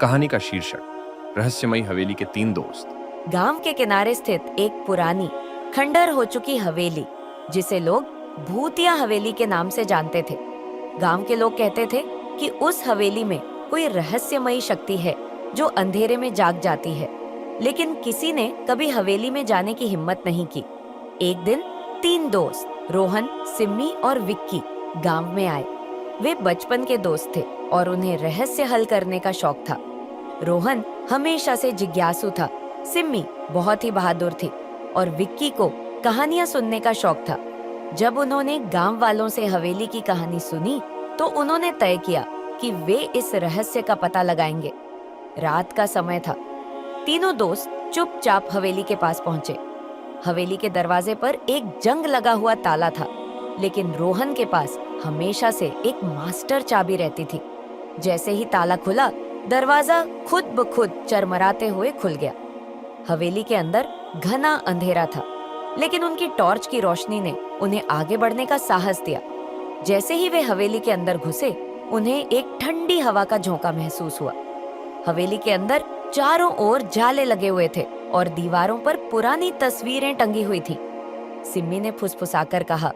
कहानी का शीर्षक रहस्यमयी हवेली के 3 दोस्त। गांव के किनारे स्थित एक पुरानी खंडर हो चुकी हवेली, जिसे लोग भूतिया हवेली के नाम से जानते थे। गांव के लोग कहते थे कि उस हवेली में कोई रहस्यमयी शक्ति है जो अंधेरे में जाग जाती है, लेकिन किसी ने कभी हवेली में जाने की हिम्मत नहीं की। एक दिन 3 दोस्त रोहन, सिम्मी और विक्की गांव में आए। वे बचपन के दोस्त थे और उन्हें रहस्य हल करने का शौक था। रोहन हमेशा से जिज्ञासु था, सिम्मी बहुत ही बहादुर थी और विक्की को कहानियां सुनने का शौक था। जब उन्होंने गांव वालों से हवेली की कहानी सुनी तो उन्होंने तय किया कि वे इस रहस्य का पता लगाएंगे। रात का समय था। तीनों दोस्त चुपचाप हवेली के पास पहुंचे। हवेली के दरवाजे पर एक जंग लगा हुआ ताला था, लेकिन रोहन के पास हमेशा से एक मास्टर चाबी रहती थी। जैसे ही ताला खुला, दरवाजा खुद ब खुद चरमराते हुए खुल गया। हवेली के अंदर घना अंधेरा था, लेकिन उनकी टॉर्च की रोशनी ने उन्हें आगे बढ़ने का साहस दिया। जैसे ही वे हवेली के अंदर घुसे, उन्हें एक ठंडी हवा का झोंका महसूस हुआ। हवेली के अंदर चारों ओर जाले लगे हुए थे और दीवारों पर पुरानी तस्वीरें टंगी हुई थी। सिम्मी ने फुसफुसाकर कहा,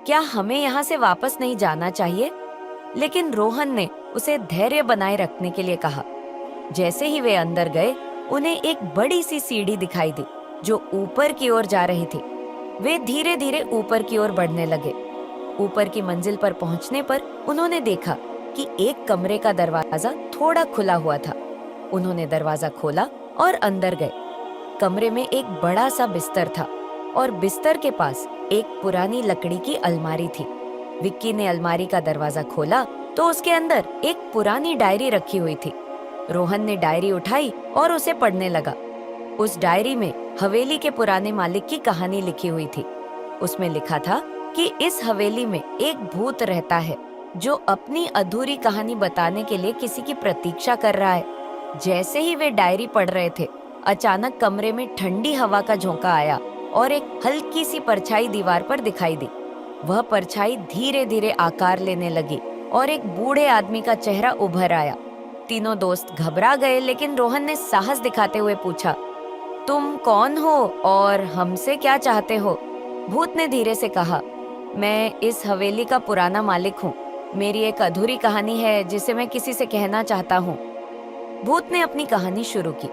क्या हमें यहाँ से वापस नहीं जाना चाहिए? लेकिन रोहन ने उसे धैर्य बनाए रखने के लिए कहा। जैसे ही वे अंदर गए, उन्हें एक बड़ी सी सीढ़ी दिखाई दी जो ऊपर की ओर जा रही थी। वे धीरे धीरे ऊपर की ओर बढ़ने लगे। ऊपर की मंजिल पर पहुंचने पर उन्होंने देखा कि एक कमरे का दरवाजा थोड़ा खुला हुआ था। उन्होंने दरवाजा खोला और अंदर गए। कमरे में एक बड़ा सा बिस्तर था और बिस्तर के पास एक पुरानी लकड़ी की अलमारी थी। विक्की ने अलमारी का दरवाजा खोला तो उसके अंदर एक पुरानी डायरी रखी हुई थी। रोहन ने डायरी उठाई और उसे पढ़ने लगा। उस डायरी में हवेली के पुराने मालिक की कहानी लिखी हुई थी। उसमें लिखा था कि इस हवेली में एक भूत रहता है जो अपनी अधूरी कहानी बताने के लिए किसी की प्रतीक्षा कर रहा है। जैसे ही वे डायरी पढ़ रहे थे, अचानक कमरे में ठंडी हवा का झोंका आया और एक हल्की सी परछाई दीवार पर दिखाई दी। वह परछाई धीरे धीरे आकार लेने लगी और एक बूढ़े आदमी का चेहरा उभर आया। तीनों दोस्त घबरा गए, लेकिन रोहन ने साहस दिखाते हुए पूछा, तुम कौन हो और हमसे क्या चाहते हो? भूत ने धीरे से कहा, मैं इस हवेली का पुराना मालिक हूँ। मेरी एक अधूरी कहानी है जिसे मैं किसी से कहना चाहता हूँ। भूत ने अपनी कहानी शुरू की।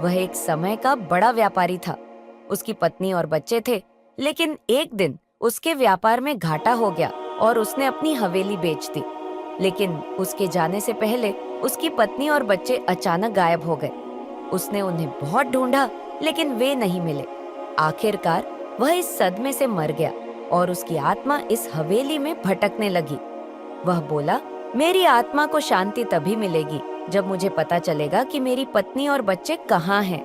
वह एक समय का बड़ा व्यापारी था। उसकी पत्नी और बच्चे थे, लेकिन एक दिन उसके व्यापार में घाटा हो गया और उसने अपनी हवेली बेच दी। लेकिन उसके जाने से पहले उसकी पत्नी और बच्चे अचानक गायब हो गए। उसने उन्हें बहुत ढूंढा, लेकिन वे नहीं मिले। आखिरकार वह इस सदमे से मर गया और उसकी आत्मा इस हवेली में भटकने लगी। वह बोला, मेरी आत्मा को शांति तभी मिलेगी जब मुझे पता चलेगा कि मेरी पत्नी और बच्चे कहाँ हैं।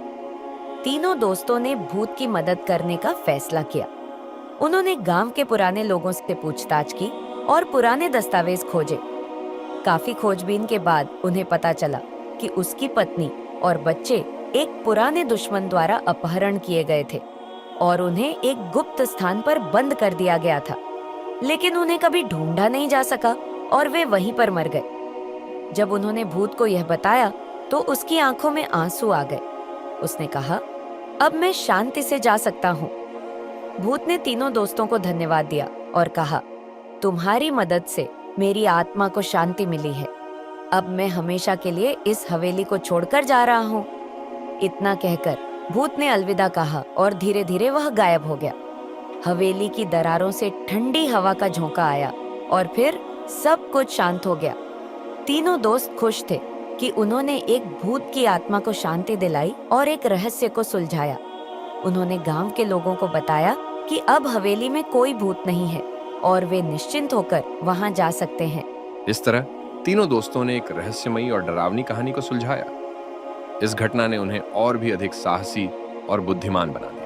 तीनों दोस्तों ने भूत की मदद करने का फैसला किया। उन्होंने गांव के पुराने लोगों से पूछताछ की और पुराने दस्तावेज खोजे। काफी खोजबीन के बाद उन्हें पता चला कि उसकी पत्नी और बच्चे एक पुराने दुश्मन द्वारा अपहरण किए गए थे और उन्हें एक गुप्त स्थान पर बंद कर दिया गया था। लेकिन उन्हें कभी ढूंढा नहीं जा सका और वे वहीं पर मर गए। जब उन्होंने भूत को यह बताया तो उसकी आंखों में आंसू आ गए। उसने कहा, अब मैं शांति से जा सकता हूँ। भूत ने तीनों दोस्तों को धन्यवाद दिया और कहा, तुम्हारी मदद से मेरी आत्मा को शांति मिली है। अब मैं हमेशा के लिए इस हवेली को छोड़कर जा रहा हूँ। इतना कहकर भूत ने अलविदा कहा और धीरे धीरे वह गायब हो गया। हवेली की दरारों से ठंडी हवा का झोंका आया और फिर सब कुछ शांत हो गया। तीनों दोस्त खुश थे कि उन्होंने एक भूत की आत्मा को शांति दिलाई और एक रहस्य को सुलझाया। उन्होंने गांव के लोगों को बताया कि अब हवेली में कोई भूत नहीं है और वे निश्चिंत होकर वहां जा सकते हैं। इस तरह तीनों दोस्तों ने एक रहस्यमयी और डरावनी कहानी को सुलझाया। इस घटना ने उन्हें और भी अधिक साहसी और बुद्धिमान बना दिया।